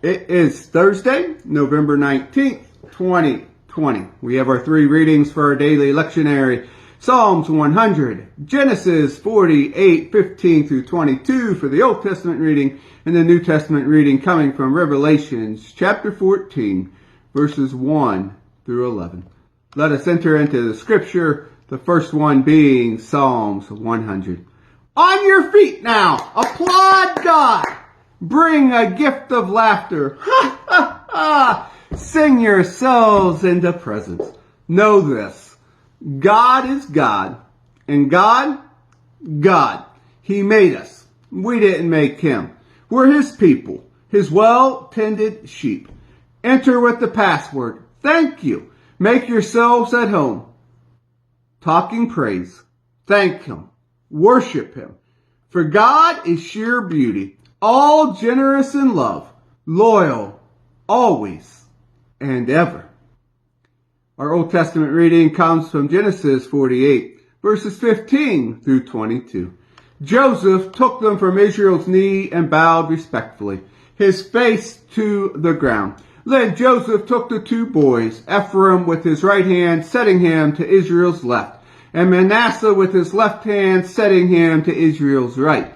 It is Thursday, November 19th, 2020. We have our three readings for our daily lectionary. Psalms 100, Genesis 48, 15 through 22 for the Old Testament reading, and the New Testament reading coming from Revelations chapter 14, verses 1 through 11. Let us enter into the scripture, the first one being Psalms 100. On your feet now, applaud God. Bring a gift of laughter. Ha, ha, ha. Sing yourselves into presence. Know this. God is God. And God. He made us. We didn't make him. We're his people. His well-tended sheep. Enter with the password. Thank you. Make yourselves at home. Talking praise. Thank him. Worship him. For God is sheer beauty. All generous in love, loyal, always and ever. Our Old Testament reading comes from Genesis 48, verses 15 through 22. Joseph took them from Israel's knee and bowed respectfully, his face to the ground. Then Joseph took the two boys, Ephraim with his right hand, setting him to Israel's left, and Manasseh with his left hand, setting him to Israel's right,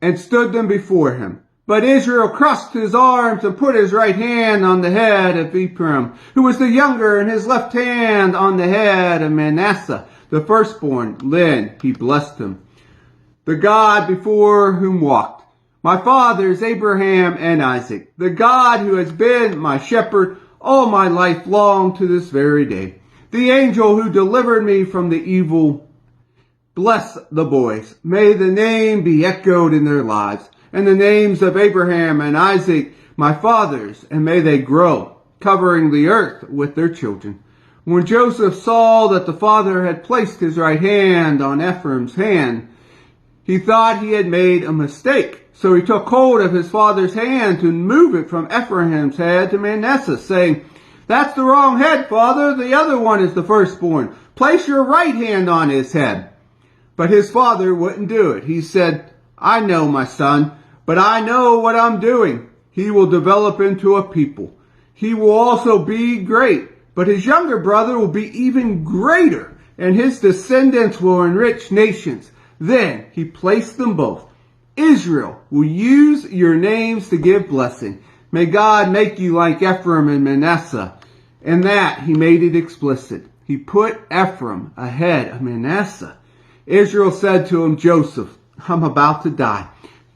and stood them before him. But Israel crossed his arms and put his right hand on the head of Ephraim, who was the younger, and his left hand on the head of Manasseh, the firstborn. Then he blessed him. The God before whom walked my fathers Abraham and Isaac, the God who has been my shepherd all my life long to this very day, the angel who delivered me from the evil. Bless the boys. May the name be echoed in their lives, and the names of Abraham and Isaac, my fathers, and may they grow, covering the earth with their children. When Joseph saw that the father had placed his right hand on Ephraim's hand, he thought he had made a mistake. So he took hold of his father's hand to move it from Ephraim's head to Manasseh, saying, "That's the wrong head, father. The other one is the firstborn. Place your right hand on his head." But his father wouldn't do it. He said, "I know, my son, but I know what I'm doing. He will develop into a people. He will also be great, but his younger brother will be even greater, and his descendants will enrich nations." Then he placed them both. Israel will use your names to give blessing. May God make you like Ephraim and Manasseh. And that he made it explicit. He put Ephraim ahead of Manasseh. Israel said to him, "Joseph, I'm about to die.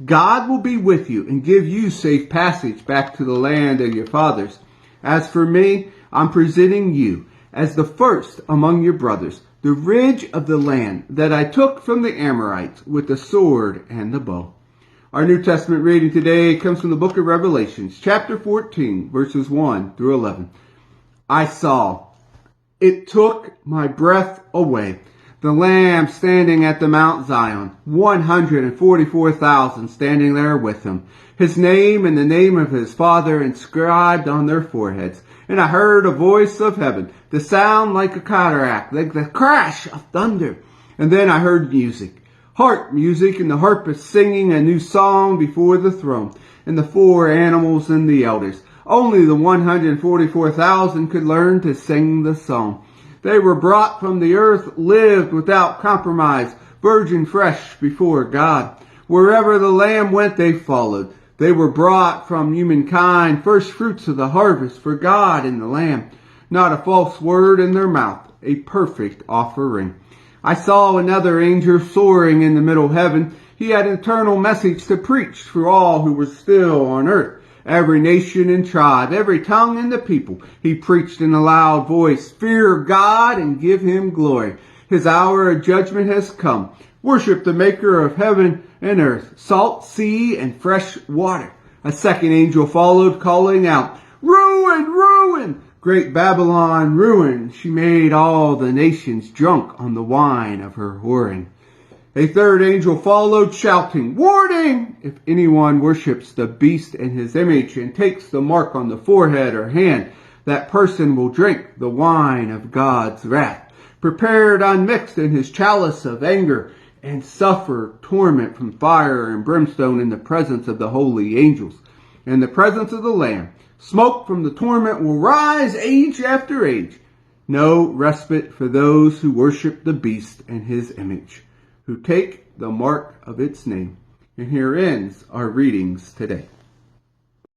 God will be with you and give you safe passage back to the land of your fathers. As for me, I'm presenting you as the first among your brothers, the ridge of the land that I took from the Amorites with the sword and the bow." Our New Testament reading today comes from the book of Revelations, chapter 14, verses 1 through 11. I saw, it took my breath away, the Lamb standing at the Mount Zion, 144,000 standing there with him, his name and the name of his Father inscribed on their foreheads. And I heard a voice of heaven, the sound like a cataract, like the crash of thunder. And then I heard music, harp music, and the harpist singing a new song before the throne, and the four animals and the elders. Only the 144,000 could learn to sing the song. They were brought from the earth, lived without compromise, virgin fresh before God. Wherever the Lamb went, they followed. They were brought from humankind, first fruits of the harvest for God and the Lamb. Not a false word in their mouth, a perfect offering. I saw another angel soaring in the middle heaven. He had an eternal message to preach for all who were still on earth. Every nation and tribe, every tongue and the people, he preached in a loud voice, "Fear God and give him glory. His hour of judgment has come. Worship the maker of heaven and earth, salt, sea, and fresh water." A second angel followed, calling out, "Ruin, ruin! Great Babylon, ruin! She made all the nations drunk on the wine of her whoring." A third angel followed, shouting, "Warning! If anyone worships the beast and his image and takes the mark on the forehead or hand, that person will drink the wine of God's wrath, prepared unmixed in his chalice of anger, and suffer torment from fire and brimstone in the presence of the holy angels in the presence of the Lamb. Smoke from the torment will rise age after age. No respite for those who worship the beast and his image, who take the mark of its name. And here ends our readings today.